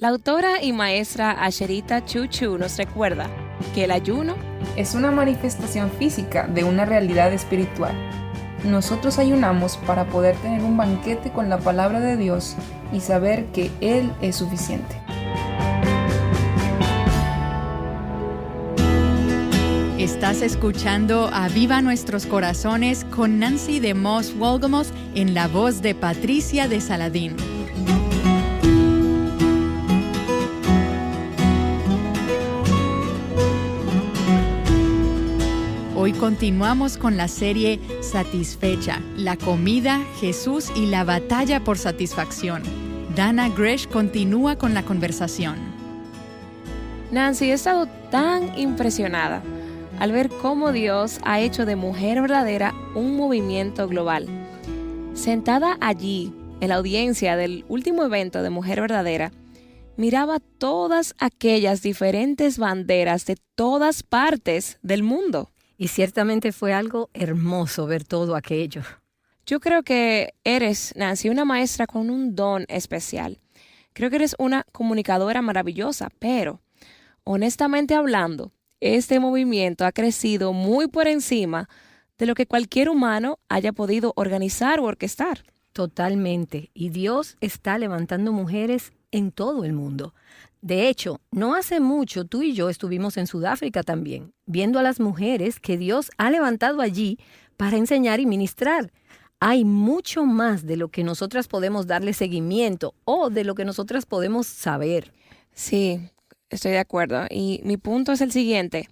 La autora y maestra Asherita Chuchu nos recuerda que el ayuno es una manifestación física de una realidad espiritual. Nosotros ayunamos para poder tener un banquete con la palabra de Dios y saber que Él es suficiente. Estás escuchando Aviva Nuestros Corazones con Nancy de Moss Wolgamoth en la voz de Patricia de Saladín. Hoy continuamos con la serie Satisfecha, la comida, Jesús y la batalla por satisfacción. Dana Gresh continúa con la conversación. Nancy, he estado tan impresionada al ver cómo Dios ha hecho de Mujer Verdadera un movimiento global. Sentada allí, en la audiencia del último evento de Mujer Verdadera, miraba todas aquellas diferentes banderas de todas partes del mundo. Y ciertamente fue algo hermoso ver todo aquello. Yo creo que eres, Nancy, una maestra con un don especial. Creo que eres una comunicadora maravillosa, pero, honestamente hablando, este movimiento ha crecido muy por encima de lo que cualquier humano haya podido organizar o orquestar. Totalmente. Y Dios está levantando mujeres en todo el mundo. De hecho, no hace mucho tú y yo estuvimos en Sudáfrica también, viendo a las mujeres que Dios ha levantado allí para enseñar y ministrar. Hay mucho más de lo que nosotras podemos darle seguimiento o de lo que nosotras podemos saber. Sí, estoy de acuerdo. Y mi punto es el siguiente,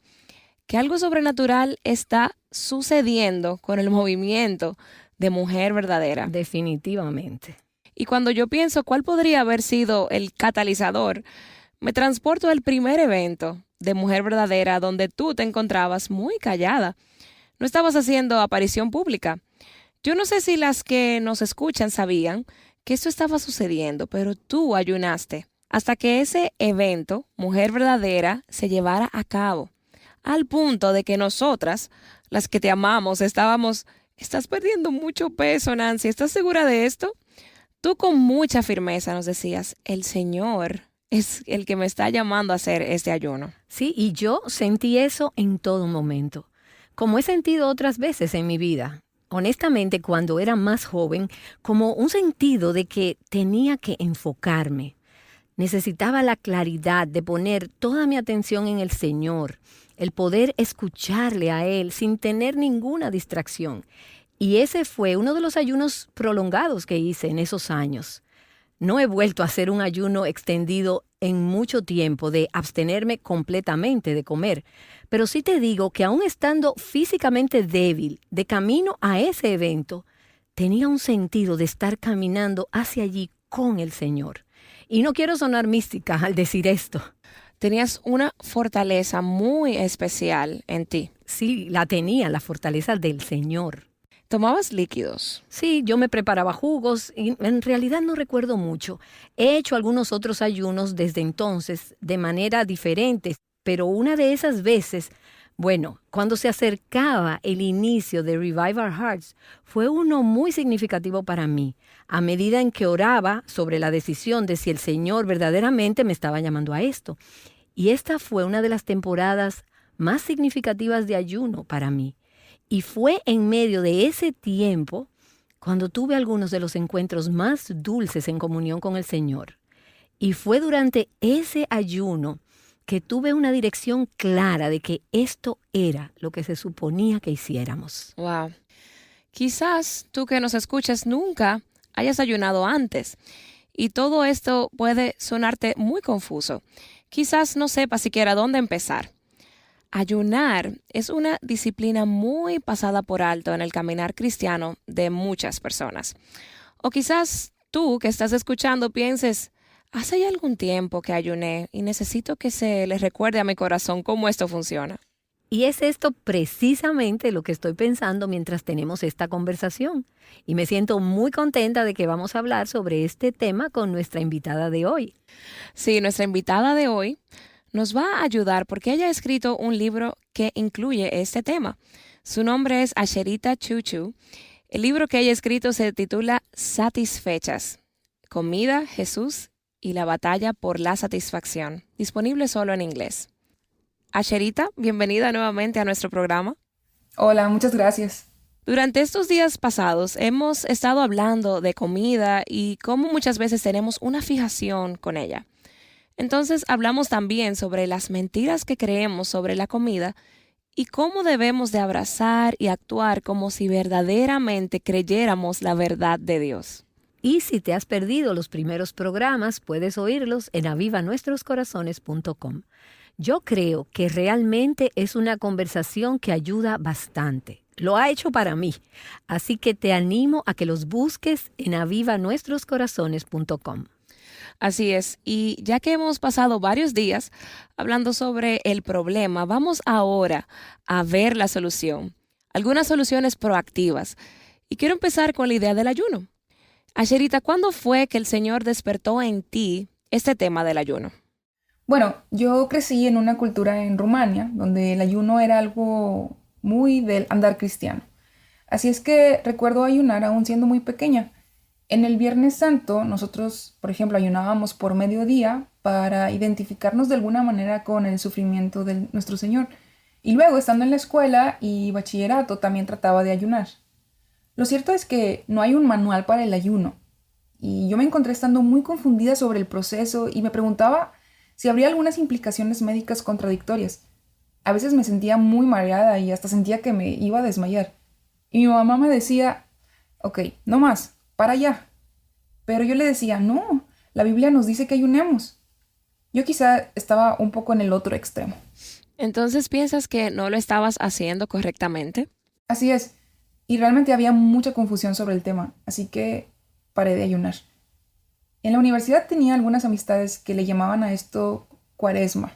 que algo sobrenatural está sucediendo con el movimiento de Mujer Verdadera. Definitivamente. Y cuando yo pienso cuál podría haber sido el catalizador, me transporto al primer evento de Mujer Verdadera donde tú te encontrabas muy callada. No estabas haciendo aparición pública. Yo no sé si las que nos escuchan sabían que esto estaba sucediendo, pero tú ayunaste hasta que ese evento, Mujer Verdadera, se llevara a cabo. Al punto de que nosotras, las que te amamos, estás perdiendo mucho peso, Nancy. ¿Estás segura de esto? Tú con mucha firmeza nos decías, el Señor es el que me está llamando a hacer este ayuno. Sí, y yo sentí eso en todo momento, como he sentido otras veces en mi vida. Honestamente, cuando era más joven, como un sentido de que tenía que enfocarme. Necesitaba la claridad de poner toda mi atención en el Señor, el poder escucharle a Él sin tener ninguna distracción. Y ese fue uno de los ayunos prolongados que hice en esos años. No he vuelto a hacer un ayuno extendido en mucho tiempo de abstenerme completamente de comer, pero sí te digo que aún estando físicamente débil de camino a ese evento, tenía un sentido de estar caminando hacia allí con el Señor. Y no quiero sonar mística al decir esto. Tenías una fortaleza muy especial en ti. Sí, la tenía, la fortaleza del Señor. ¿Tomabas líquidos? Sí, yo me preparaba jugos y en realidad no recuerdo mucho. He hecho algunos otros ayunos desde entonces de manera diferente, pero una de esas veces, cuando se acercaba el inicio de Revive Our Hearts, fue uno muy significativo para mí, a medida en que oraba sobre la decisión de si el Señor verdaderamente me estaba llamando a esto. Y esta fue una de las temporadas más significativas de ayuno para mí. Y fue en medio de ese tiempo cuando tuve algunos de los encuentros más dulces en comunión con el Señor. Y fue durante ese ayuno que tuve una dirección clara de que esto era lo que se suponía que hiciéramos. Wow. Quizás tú que nos escuchas nunca hayas ayunado antes y todo esto puede sonarte muy confuso. Quizás no sepas siquiera dónde empezar. Ayunar es una disciplina muy pasada por alto en el caminar cristiano de muchas personas. O quizás tú que estás escuchando pienses, hace ya algún tiempo que ayuné y necesito que se le recuerde a mi corazón cómo esto funciona. Y es esto precisamente lo que estoy pensando mientras tenemos esta conversación. Y me siento muy contenta de que vamos a hablar sobre este tema con nuestra invitada de hoy. Sí, nuestra invitada de hoy nos va a ayudar porque ella ha escrito un libro que incluye este tema. Su nombre es Asherita Chuchu. El libro que ella ha escrito se titula Satisfechas, comida, Jesús y la batalla por la satisfacción, disponible solo en inglés. Asherita, bienvenida nuevamente a nuestro programa. Hola, muchas gracias. Durante estos días pasados hemos estado hablando de comida y cómo muchas veces tenemos una fijación con ella. Entonces hablamos también sobre las mentiras que creemos sobre la comida y cómo debemos de abrazar y actuar como si verdaderamente creyéramos la verdad de Dios. Y si te has perdido los primeros programas, puedes oírlos en avivanuestroscorazones.com. Yo creo que realmente es una conversación que ayuda bastante. Lo ha hecho para mí. Así que te animo a que los busques en avivanuestroscorazones.com. Así es, y ya que hemos pasado varios días hablando sobre el problema, vamos ahora a ver la solución. Algunas soluciones proactivas. Y quiero empezar con la idea del ayuno. Asherita, ¿cuándo fue que el Señor despertó en ti este tema del ayuno? Bueno, yo crecí en una cultura en Rumania, donde el ayuno era algo muy del andar cristiano. Así es que recuerdo ayunar aún siendo muy pequeña. En el Viernes Santo, nosotros, por ejemplo, ayunábamos por mediodía para identificarnos de alguna manera con el sufrimiento de nuestro Señor. Y luego, estando en la escuela y bachillerato, también trataba de ayunar. Lo cierto es que no hay un manual para el ayuno. Y yo me encontré estando muy confundida sobre el proceso y me preguntaba si habría algunas implicaciones médicas contradictorias. A veces me sentía muy mareada y hasta sentía que me iba a desmayar. Y mi mamá me decía, ok, no más, para allá. Pero yo le decía, no, la Biblia nos dice que ayunemos. Yo quizá estaba un poco en el otro extremo. Entonces, ¿piensas que no lo estabas haciendo correctamente? Así es, y realmente había mucha confusión sobre el tema, así que paré de ayunar. En la universidad tenía algunas amistades que le llamaban a esto cuaresma.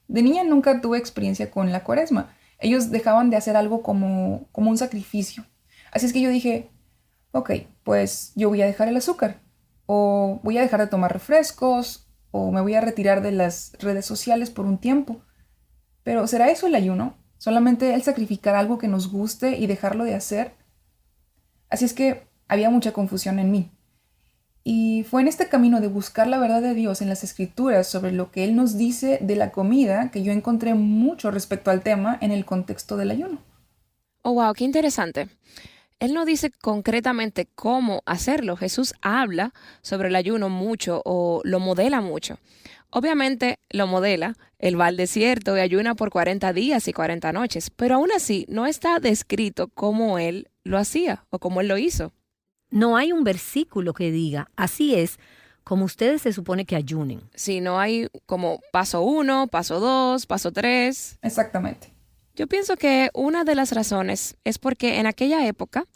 De niña nunca tuve experiencia con la cuaresma. Ellos dejaban de hacer algo como un sacrificio. Así es que yo dije, ok, pues yo voy a dejar el azúcar, o voy a dejar de tomar refrescos, o me voy a retirar de las redes sociales por un tiempo. Pero ¿será eso el ayuno? ¿Solamente el sacrificar algo que nos guste y dejarlo de hacer? Así es que había mucha confusión en mí. Y fue en este camino de buscar la verdad de Dios en las Escrituras sobre lo que Él nos dice de la comida que yo encontré mucho respecto al tema en el contexto del ayuno. Oh, wow, qué interesante. Él no dice concretamente cómo hacerlo. Jesús habla sobre el ayuno mucho o lo modela mucho. Obviamente lo modela, él va al desierto y ayuna por 40 días y 40 noches, pero aún así no está descrito cómo él lo hacía o cómo él lo hizo. No hay un versículo que diga, así es como ustedes se supone que ayunen. Si no hay como paso 1, paso 2, paso 3. Exactamente. Yo pienso que una de las razones es porque en aquella época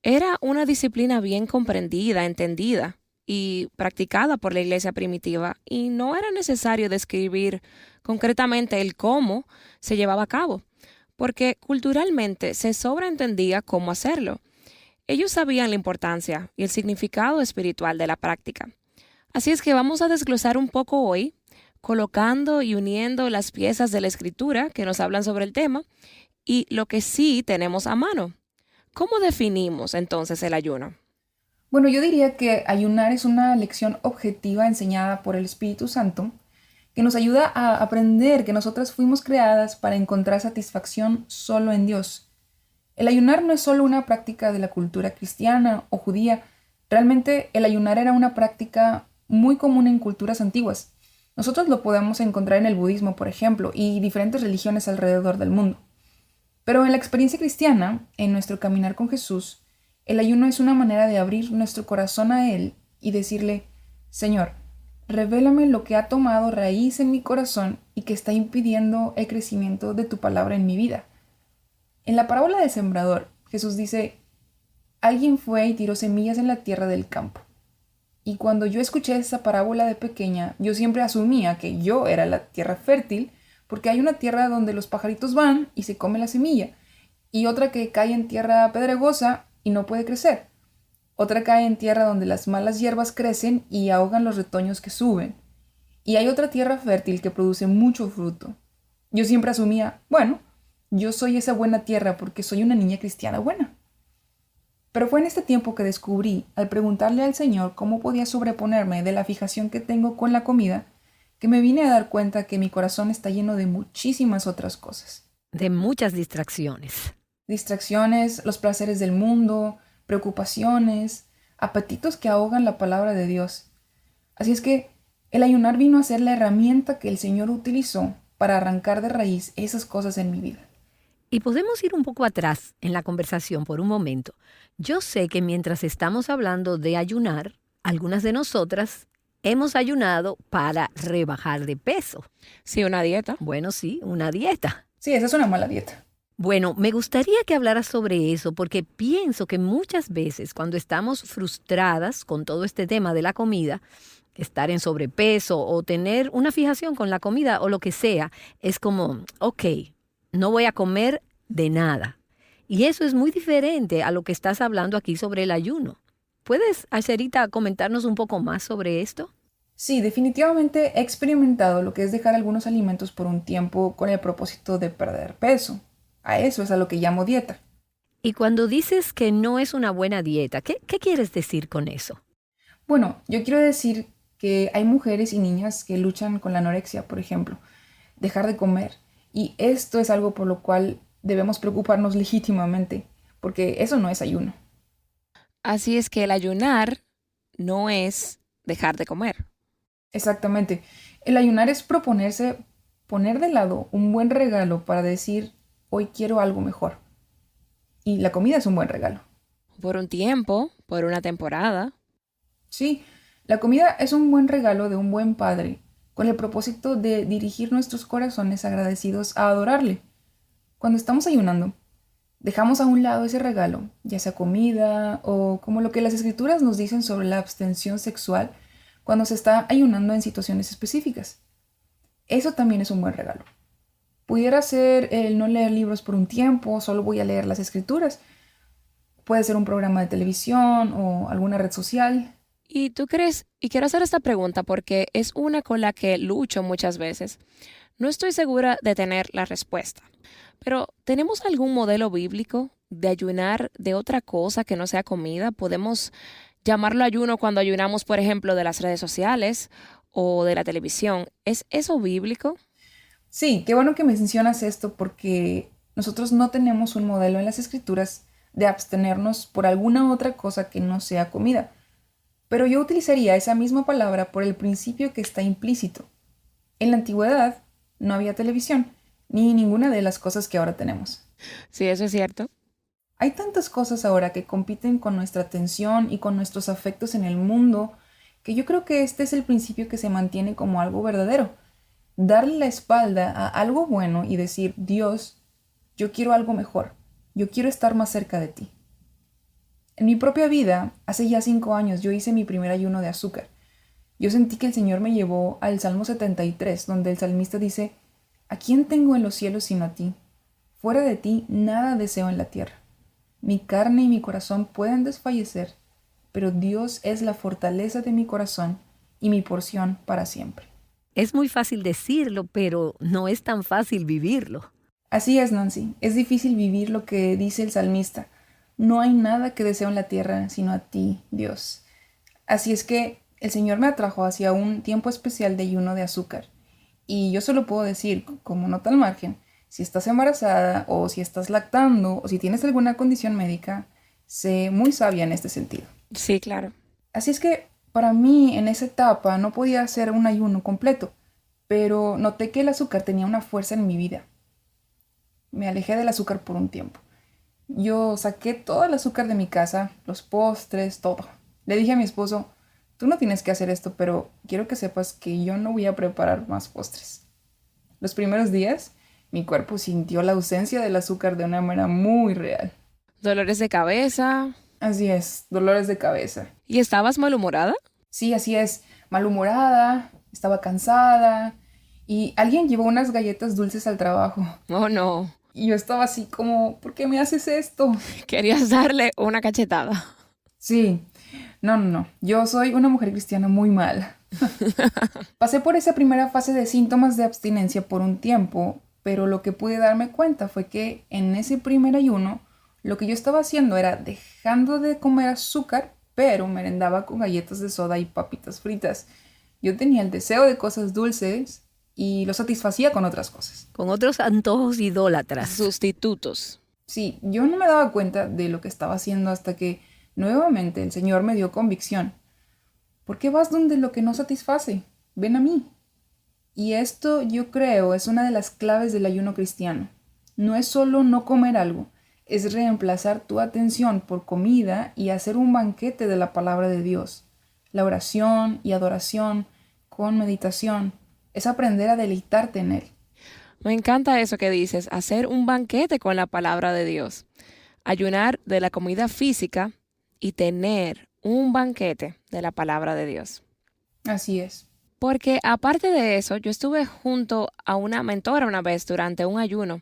era una disciplina bien comprendida, entendida y practicada por la iglesia primitiva, y no era necesario describir concretamente el cómo se llevaba a cabo, porque culturalmente se sobreentendía cómo hacerlo. Ellos sabían la importancia y el significado espiritual de la práctica. Así es que vamos a desglosar un poco hoy, colocando y uniendo las piezas de la Escritura que nos hablan sobre el tema y lo que sí tenemos a mano. ¿Cómo definimos entonces el ayuno? Bueno, yo diría que ayunar es una lección objetiva enseñada por el Espíritu Santo que nos ayuda a aprender que nosotras fuimos creadas para encontrar satisfacción solo en Dios. El ayunar no es solo una práctica de la cultura cristiana o judía. Realmente el ayunar era una práctica muy común en culturas antiguas. Nosotros lo podemos encontrar en el budismo, por ejemplo, y diferentes religiones alrededor del mundo. Pero en la experiencia cristiana, en nuestro caminar con Jesús, el ayuno es una manera de abrir nuestro corazón a Él y decirle, Señor, revélame lo que ha tomado raíz en mi corazón y que está impidiendo el crecimiento de tu palabra en mi vida. En la parábola del sembrador, Jesús dice, alguien fue y tiró semillas en la tierra del campo. Y cuando yo escuché esa parábola de pequeña, yo siempre asumía que yo era la tierra fértil, porque hay una tierra donde los pajaritos van y se comen la semilla, y otra que cae en tierra pedregosa y no puede crecer. Otra cae en tierra donde las malas hierbas crecen y ahogan los retoños que suben. Y hay otra tierra fértil que produce mucho fruto. Yo siempre asumía, bueno, yo soy esa buena tierra porque soy una niña cristiana buena. Pero fue en este tiempo que descubrí, al preguntarle al Señor cómo podía sobreponerme de la fijación que tengo con la comida, que me vine a dar cuenta que mi corazón está lleno de muchísimas otras cosas. De muchas distracciones. Distracciones, los placeres del mundo, preocupaciones, apetitos que ahogan la palabra de Dios. Así es que el ayunar vino a ser la herramienta que el Señor utilizó para arrancar de raíz esas cosas en mi vida. Y podemos ir un poco atrás en la conversación por un momento. Yo sé que mientras estamos hablando de ayunar, algunas de nosotras hemos ayunado para rebajar de peso. Sí, una dieta. Bueno, sí, una dieta. Sí, esa es una mala dieta. Bueno, me gustaría que hablaras sobre eso porque pienso que muchas veces cuando estamos frustradas con todo este tema de la comida, estar en sobrepeso o tener una fijación con la comida o lo que sea, es como, ok, no voy a comer de nada. Y eso es muy diferente a lo que estás hablando aquí sobre el ayuno. ¿Puedes, Asherita, comentarnos un poco más sobre esto? Sí, definitivamente he experimentado lo que es dejar algunos alimentos por un tiempo con el propósito de perder peso. A eso es a lo que llamo dieta. Y cuando dices que no es una buena dieta, ¿qué quieres decir con eso? Bueno, yo quiero decir que hay mujeres y niñas que luchan con la anorexia, por ejemplo, dejar de comer. Y esto es algo por lo cual debemos preocuparnos legítimamente, porque eso no es ayuno. Así es que el ayunar no es dejar de comer. Exactamente. El ayunar es proponerse poner de lado un buen regalo para decir, hoy quiero algo mejor. Y la comida es un buen regalo. Por un tiempo, por una temporada. Sí, la comida es un buen regalo de un buen padre, con el propósito de dirigir nuestros corazones agradecidos a adorarle. Cuando estamos ayunando, dejamos a un lado ese regalo, ya sea comida o como lo que las escrituras nos dicen sobre la abstención sexual cuando se está ayunando en situaciones específicas. Eso también es un buen regalo. Pudiera ser el no leer libros por un tiempo, solo voy a leer las escrituras. Puede ser un programa de televisión o alguna red social. ¿Y tú crees? Y quiero hacer esta pregunta porque es una con la que lucho muchas veces. No estoy segura de tener la respuesta. Pero, ¿tenemos algún modelo bíblico de ayunar de otra cosa que no sea comida? ¿Podemos llamarlo ayuno cuando ayunamos, por ejemplo, de las redes sociales o de la televisión? ¿Es eso bíblico? Sí, qué bueno que mencionas esto porque nosotros no tenemos un modelo en las escrituras de abstenernos por alguna otra cosa que no sea comida. Pero yo utilizaría esa misma palabra por el principio que está implícito. En la antigüedad no había televisión, ni ninguna de las cosas que ahora tenemos. Sí, eso es cierto. Hay tantas cosas ahora que compiten con nuestra atención y con nuestros afectos en el mundo, que yo creo que este es el principio que se mantiene como algo verdadero. Darle la espalda a algo bueno y decir, Dios, yo quiero algo mejor, yo quiero estar más cerca de ti. En mi propia vida, hace ya 5 años, yo hice mi primer ayuno de azúcar. Yo sentí que el Señor me llevó al Salmo 73, donde el salmista dice, ¿a quién tengo en los cielos sino a ti? Fuera de ti nada deseo en la tierra. Mi carne y mi corazón pueden desfallecer, pero Dios es la fortaleza de mi corazón y mi porción para siempre. Es muy fácil decirlo, pero no es tan fácil vivirlo. Así es, Nancy. Es difícil vivir lo que dice el salmista. No hay nada que deseo en la tierra sino a ti, Dios. Así es que el Señor me atrajo hacia un tiempo especial de ayuno de azúcar. Y yo solo puedo decir, como nota al margen, si estás embarazada o si estás lactando o si tienes alguna condición médica, sé muy sabia en este sentido. Sí, claro. Así es que para mí en esa etapa no podía hacer un ayuno completo, pero noté que el azúcar tenía una fuerza en mi vida. Me alejé del azúcar por un tiempo. Yo saqué todo el azúcar de mi casa, los postres, todo. Le dije a mi esposo, tú no tienes que hacer esto, pero quiero que sepas que yo no voy a preparar más postres. Los primeros días, mi cuerpo sintió la ausencia del azúcar de una manera muy real. Dolores de cabeza. Así es, dolores de cabeza. ¿Y estabas malhumorada? Sí, así es, malhumorada, estaba cansada y alguien llevó unas galletas dulces al trabajo. Oh, no. Y yo estaba así como, ¿por qué me haces esto? Querías darle una cachetada. Sí, no. Yo soy una mujer cristiana muy mala. Pasé por esa primera fase de síntomas de abstinencia por un tiempo, pero lo que pude darme cuenta fue que en ese primer ayuno Lo que yo estaba haciendo era dejando de comer azúcar, pero merendaba con galletas de soda y papitas fritas. Yo tenía el deseo de cosas dulces y lo satisfacía con otras cosas. Con otros antojos idólatras. Sustitutos. Sí, yo no me daba cuenta de lo que estaba haciendo hasta que nuevamente el Señor me dio convicción. ¿Por qué vas donde lo que no satisface? Ven a mí. Y esto, yo creo, es una de las claves del ayuno cristiano. No es solo no comer algo, es reemplazar tu atención por comida y hacer un banquete de la palabra de Dios. La oración y adoración con meditación es aprender a deleitarte en Él. Me encanta eso que dices, hacer un banquete con la palabra de Dios. Ayunar de la comida física y tener un banquete de la palabra de Dios. Así es. Porque aparte de eso, yo estuve junto a una mentora una vez durante un ayuno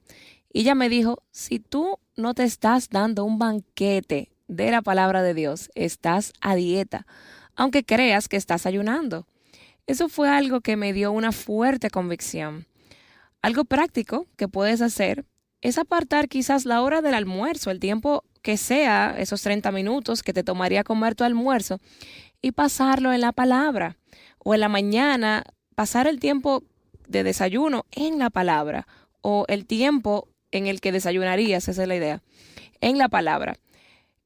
y ella me dijo, si tú no te estás dando un banquete de la palabra de Dios, estás a dieta, aunque creas que estás ayunando. Eso fue algo que me dio una fuerte convicción. Algo práctico que puedes hacer es apartar quizás la hora del almuerzo, el tiempo que sea, esos 30 minutos que te tomaría comer tu almuerzo, y pasarlo en la palabra. O en la mañana, pasar el tiempo de desayuno en la palabra. O el tiempo en el que desayunarías, esa es la idea, en la palabra.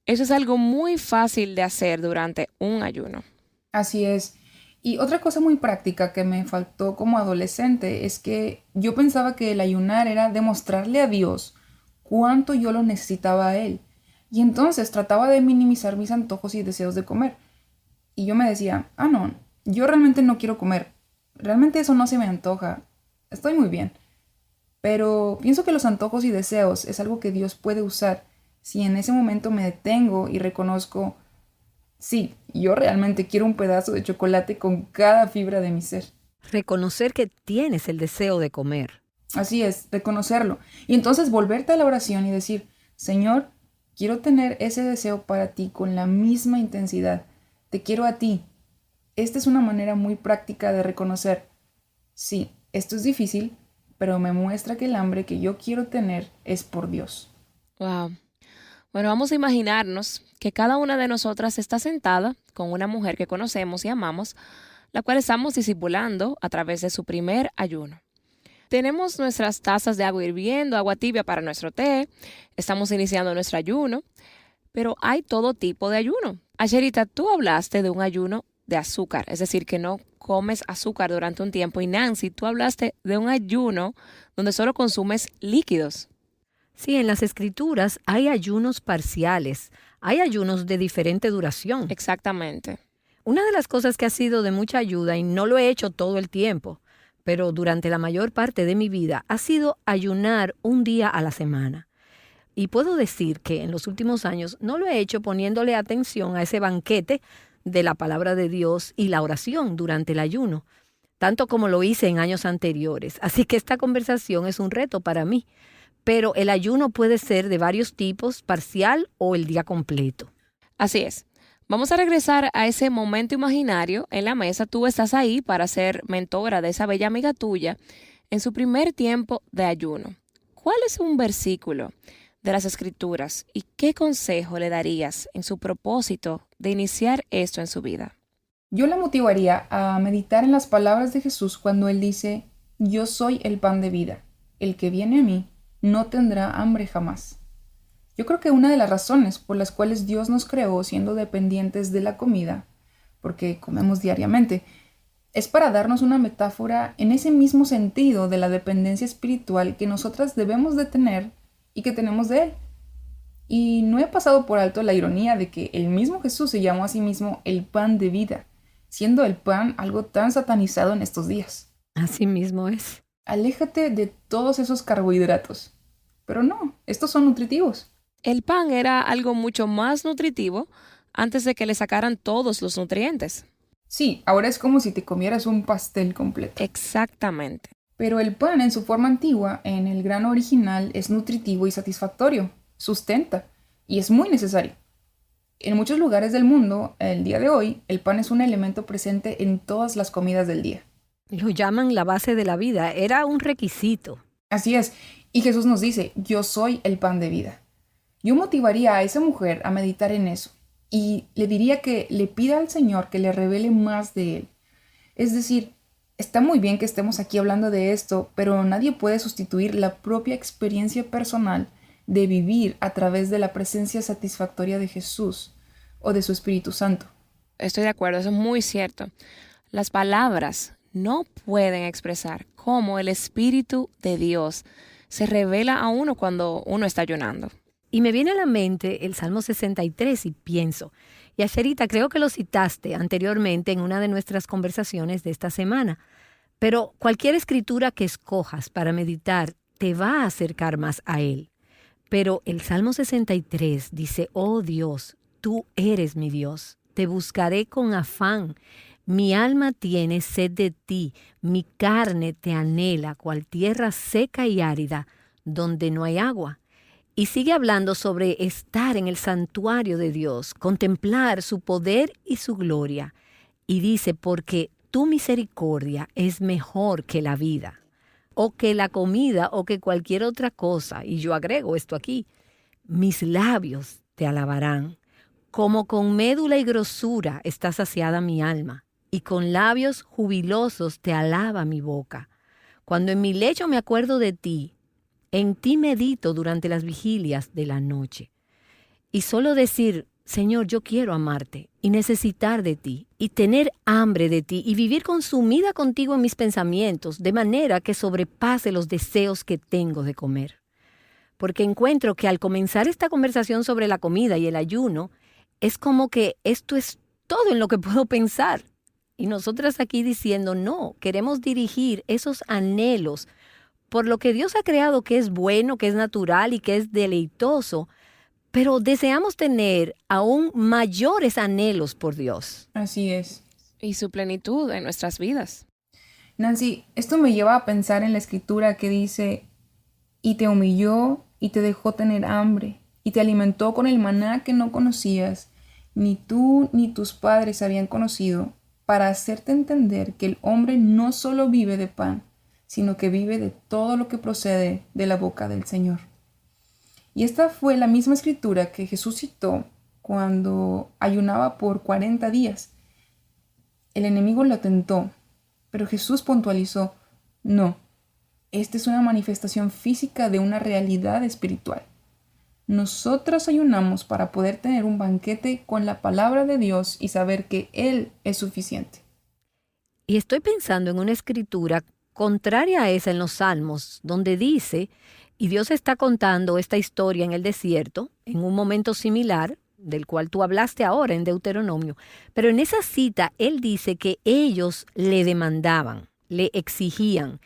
Eso es algo muy fácil de hacer durante un ayuno. Así es. Y otra cosa muy práctica que me faltó como adolescente es que yo pensaba que el ayunar era demostrarle a Dios cuánto yo lo necesitaba a Él. Y entonces trataba de minimizar mis antojos y deseos de comer. Y yo me decía, no, yo realmente no quiero comer. Realmente eso no se me antoja. Estoy muy bien. Pero pienso que los antojos y deseos es algo que Dios puede usar si en ese momento me detengo y reconozco, sí, yo realmente quiero un pedazo de chocolate con cada fibra de mi ser. Reconocer que tienes el deseo de comer. Así es, reconocerlo. Y entonces volverte a la oración y decir, Señor, quiero tener ese deseo para ti con la misma intensidad. Te quiero a ti. Esta es una manera muy práctica de reconocer, sí, esto es difícil, pero me muestra que el hambre que yo quiero tener es por Dios. Wow. Bueno, vamos a imaginarnos que cada una de nosotras está sentada con una mujer que conocemos y amamos, la cual estamos discipulando a través de su primer ayuno. Tenemos nuestras tazas de agua hirviendo, agua tibia para nuestro té, estamos iniciando nuestro ayuno, pero hay todo tipo de ayuno. Asherita, tú hablaste de un ayuno de azúcar, es decir, que no comes azúcar durante un tiempo, y Nancy, tú hablaste de un ayuno donde solo consumes líquidos. Sí, en las escrituras hay ayunos parciales, hay ayunos de diferente duración. Exactamente. Una de las cosas que ha sido de mucha ayuda, y no lo he hecho todo el tiempo, pero durante la mayor parte de mi vida, ha sido ayunar un día a la semana. Y puedo decir que en los últimos años no lo he hecho poniéndole atención a ese banquete de la palabra de Dios y la oración durante el ayuno, tanto como lo hice en años anteriores. Así que esta conversación es un reto para mí. Pero el ayuno puede ser de varios tipos, parcial o el día completo. Así es. Vamos a regresar a ese momento imaginario en la mesa. Tú estás ahí para ser mentora de esa bella amiga tuya en su primer tiempo de ayuno. ¿Cuál es un versículo de las Escrituras y qué consejo le darías en su propósito de iniciar esto en su vida? Yo la motivaría a meditar en las palabras de Jesús cuando Él dice, yo soy el pan de vida. El que viene a mí no tendrá hambre jamás. Yo creo que una de las razones por las cuales Dios nos creó siendo dependientes de la comida, porque comemos diariamente, es para darnos una metáfora en ese mismo sentido de la dependencia espiritual que nosotras debemos de tener y que tenemos de Él. Y no he pasado por alto la ironía de que el mismo Jesús se llamó a sí mismo el pan de vida, siendo el pan algo tan satanizado en estos días. Así mismo es. Aléjate de todos esos carbohidratos. Pero no, estos son nutritivos. El pan era algo mucho más nutritivo antes de que le sacaran todos los nutrientes. Sí, ahora es como si te comieras un pastel completo. Exactamente. Pero el pan en su forma antigua, en el grano original, es nutritivo y satisfactorio, sustenta y es muy necesario. En muchos lugares del mundo, el día de hoy, el pan es un elemento presente en todas las comidas del día. Lo llaman la base de la vida, era un requisito. Así es, y Jesús nos dice, yo soy el pan de vida. Yo motivaría a esa mujer a meditar en eso y le diría que le pida al Señor que le revele más de Él. Es decir, está muy bien que estemos aquí hablando de esto, pero nadie puede sustituir la propia experiencia personal de vivir a través de la presencia satisfactoria de Jesús o de su Espíritu Santo. Estoy de acuerdo, eso es muy cierto. Las palabras no pueden expresar cómo el Espíritu de Dios se revela a uno cuando uno está ayunando. Y me viene a la mente el Salmo 63 y pienso, y Asherita, creo que lo citaste anteriormente en una de nuestras conversaciones de esta semana, pero cualquier escritura que escojas para meditar te va a acercar más a Él. Pero el Salmo 63 dice, oh Dios, tú eres mi Dios, te buscaré con afán. Mi alma tiene sed de ti, mi carne te anhela, cual tierra seca y árida, donde no hay agua. Y sigue hablando sobre estar en el santuario de Dios, contemplar su poder y su gloria. Y dice, porque tu misericordia es mejor que la vida, o que la comida, o que cualquier otra cosa. Y yo agrego esto aquí, mis labios te alabarán. Como con médula y grosura está saciada mi alma, y con labios jubilosos te alaba mi boca. Cuando en mi lecho me acuerdo de ti, en ti medito durante las vigilias de la noche. Y solo decir, Señor, yo quiero amarte y necesitar de ti, y tener hambre de ti, y vivir consumida contigo en mis pensamientos, de manera que sobrepase los deseos que tengo de comer. Porque encuentro que al comenzar esta conversación sobre la comida y el ayuno, es como que esto es todo en lo que puedo pensar. Y nosotras aquí diciendo, no, queremos dirigir esos anhelos por lo que Dios ha creado que es bueno, que es natural y que es deleitoso, pero deseamos tener aún mayores anhelos por Dios. Así es. Y su plenitud en nuestras vidas. Nancy, esto me lleva a pensar en la escritura que dice, y te humilló y te dejó tener hambre, y te alimentó con el maná que no conocías, ni tú ni tus padres habían conocido, para hacerte entender que el hombre no solo vive de pan, sino que vive de todo lo que procede de la boca del Señor. Y esta fue la misma escritura que Jesús citó cuando ayunaba por 40 días. El enemigo lo tentó, pero Jesús puntualizó, no, esta es una manifestación física de una realidad espiritual. Nosotros ayunamos para poder tener un banquete con la palabra de Dios y saber que Él es suficiente. Y estoy pensando en una escritura contraria a esa en los Salmos, donde dice, y Dios está contando esta historia en el desierto, en un momento similar, del cual tú hablaste ahora en Deuteronomio, pero en esa cita Él dice que ellos le demandaban, le exigían.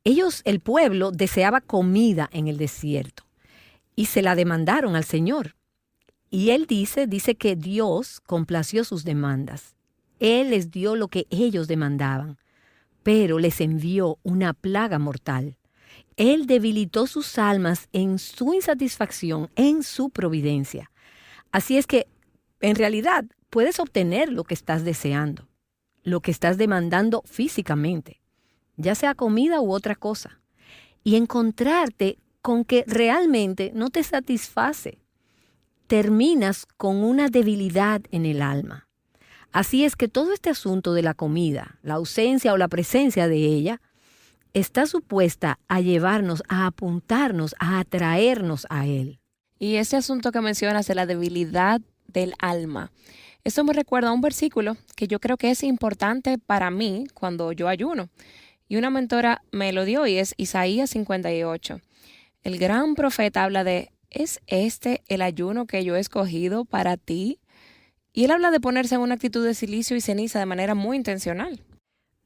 Ellos, el pueblo, deseaba comida en el desierto y se la demandaron al Señor. Y Él dice que Dios complació sus demandas. Él les dio lo que ellos demandaban, pero les envió una plaga mortal. Él debilitó sus almas en su insatisfacción, en su providencia. Así es que, en realidad, puedes obtener lo que estás deseando, lo que estás demandando físicamente, ya sea comida u otra cosa, y encontrarte con que realmente no te satisface. Terminas con una debilidad en el alma. Así es que todo este asunto de la comida, la ausencia o la presencia de ella, está supuesta a llevarnos, a apuntarnos, a atraernos a Él. Y ese asunto que mencionas de la debilidad del alma, esto me recuerda a un versículo que yo creo que es importante para mí cuando yo ayuno. Y una mentora me lo dio y es Isaías 58. El gran profeta habla de, ¿es este el ayuno que yo he escogido para ti? Y él habla de ponerse en una actitud de silicio y ceniza de manera muy intencional.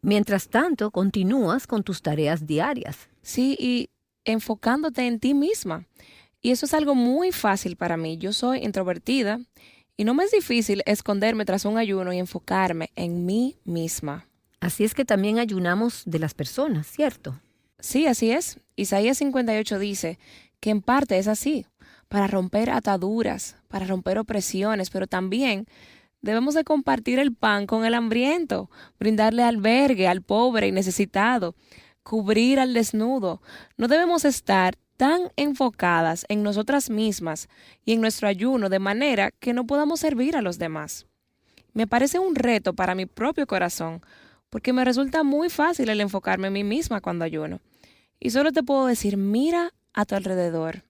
Mientras tanto, continúas con tus tareas diarias. Sí, y enfocándote en ti misma. Y eso es algo muy fácil para mí. Yo soy introvertida y no me es difícil esconderme tras un ayuno y enfocarme en mí misma. Así es que también ayunamos de las personas, ¿cierto? Sí, así es. Isaías 58 dice que en parte es así, para romper ataduras, para romper opresiones, pero también debemos de compartir el pan con el hambriento, brindarle albergue al pobre y necesitado, cubrir al desnudo. No debemos estar tan enfocadas en nosotras mismas y en nuestro ayuno de manera que no podamos servir a los demás. Me parece un reto para mi propio corazón, porque me resulta muy fácil el enfocarme en mí misma cuando ayuno. Y solo te puedo decir, mira a tu alrededor.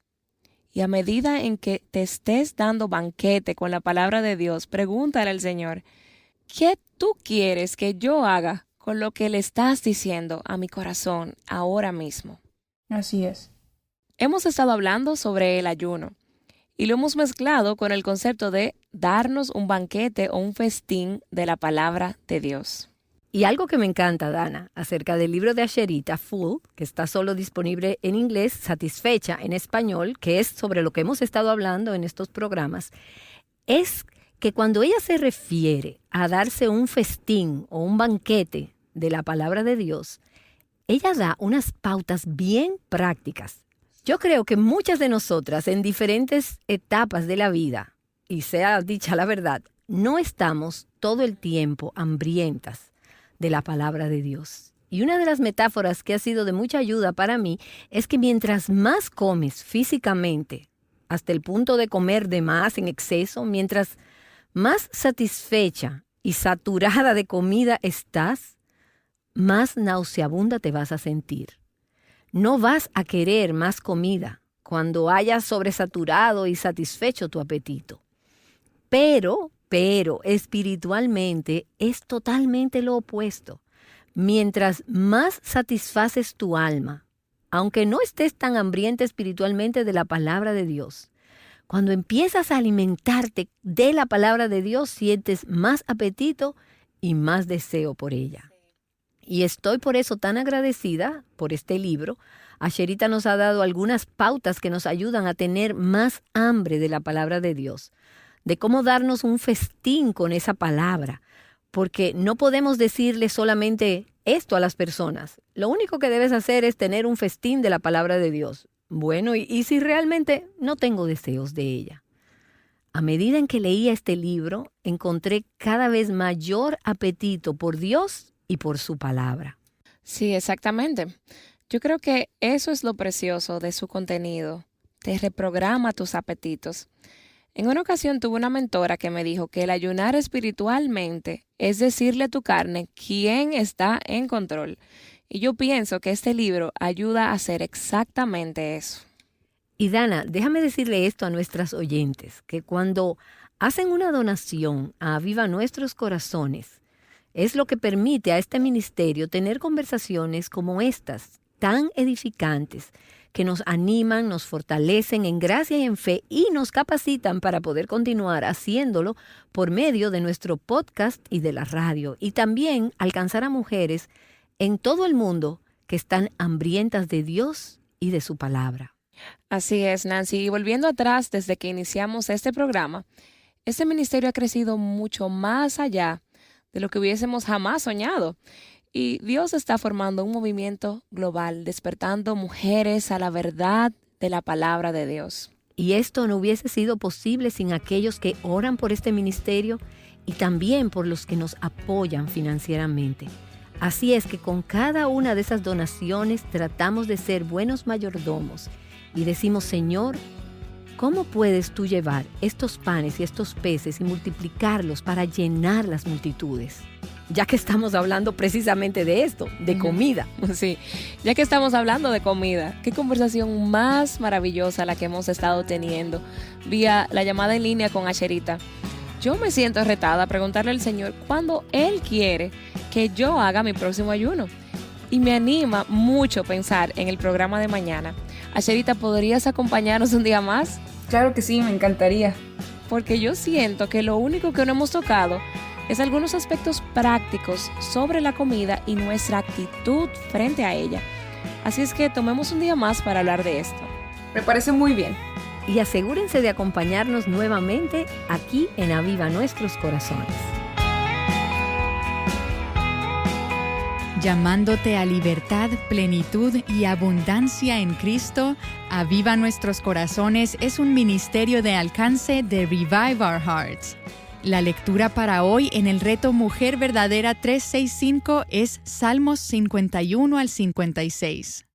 Y a medida en que te estés dando banquete con la palabra de Dios, pregúntale al Señor, ¿qué tú quieres que yo haga con lo que le estás diciendo a mi corazón ahora mismo? Así es. Hemos estado hablando sobre el ayuno y lo hemos mezclado con el concepto de darnos un banquete o un festín de la palabra de Dios. Y algo que me encanta, Dana, acerca del libro de Asherita, Full, que está solo disponible en inglés, Satisfecha en español, que es sobre lo que hemos estado hablando en estos programas, es que cuando ella se refiere a darse un festín o un banquete de la palabra de Dios, ella da unas pautas bien prácticas. Yo creo que muchas de nosotras en diferentes etapas de la vida, y sea dicha la verdad, no estamos todo el tiempo hambrientas de la palabra de Dios. Y una de las metáforas que ha sido de mucha ayuda para mí es que mientras más comes físicamente, hasta el punto de comer de más en exceso, mientras más satisfecha y saturada de comida estás, más nauseabunda te vas a sentir. No vas a querer más comida cuando hayas sobresaturado y satisfecho tu apetito. Pero espiritualmente es totalmente lo opuesto. Mientras más satisfaces tu alma, aunque no estés tan hambrienta espiritualmente de la palabra de Dios, cuando empiezas a alimentarte de la palabra de Dios, sientes más apetito y más deseo por ella. Y estoy por eso tan agradecida por este libro. Asherita nos ha dado algunas pautas que nos ayudan a tener más hambre de la palabra de Dios, de cómo darnos un festín con esa palabra, porque no podemos decirle solamente esto a las personas. Lo único que debes hacer es tener un festín de la palabra de Dios. Bueno, y si realmente no tengo deseos de ella. A medida en que leía este libro, encontré cada vez mayor apetito por Dios y por su palabra. Sí, exactamente. Yo creo que eso es lo precioso de su contenido. Te reprograma tus apetitos. En una ocasión tuve una mentora que me dijo que el ayunar espiritualmente es decirle a tu carne quién está en control. Y yo pienso que este libro ayuda a hacer exactamente eso. Y Dana, déjame decirle esto a nuestras oyentes, que cuando hacen una donación a Aviva Nuestros Corazones, es lo que permite a este ministerio tener conversaciones como estas, tan edificantes, que nos animan, nos fortalecen en gracia y en fe y nos capacitan para poder continuar haciéndolo por medio de nuestro podcast y de la radio, y también alcanzar a mujeres en todo el mundo que están hambrientas de Dios y de su palabra. Así es, Nancy. Y volviendo atrás, desde que iniciamos este programa, este ministerio ha crecido mucho más allá de lo que hubiésemos jamás soñado. Y Dios está formando un movimiento global, despertando mujeres a la verdad de la palabra de Dios. Y esto no hubiese sido posible sin aquellos que oran por este ministerio y también por los que nos apoyan financieramente. Así es que con cada una de esas donaciones tratamos de ser buenos mayordomos y decimos, Señor, ¿cómo puedes tú llevar estos panes y estos peces y multiplicarlos para llenar las multitudes? Ya que estamos hablando precisamente de esto, de comida. Sí, ya que estamos hablando de comida, qué conversación más maravillosa la que hemos estado teniendo vía la llamada en línea con Asherita. Yo me siento retada a preguntarle al Señor cuándo Él quiere que yo haga mi próximo ayuno. Y me anima mucho pensar en el programa de mañana. Asherita, ¿podrías acompañarnos un día más? Claro que sí, me encantaría. Porque yo siento que lo único que no hemos tocado es algunos aspectos prácticos sobre la comida y nuestra actitud frente a ella. Así es que tomemos un día más para hablar de esto. Me parece muy bien. Y asegúrense de acompañarnos nuevamente aquí en Aviva Nuestros Corazones. Llamándote a libertad, plenitud y abundancia en Cristo, Aviva Nuestros Corazones es un ministerio de alcance de Revive Our Hearts. La lectura para hoy en el reto Mujer Verdadera 365 es Salmos 51 al 56.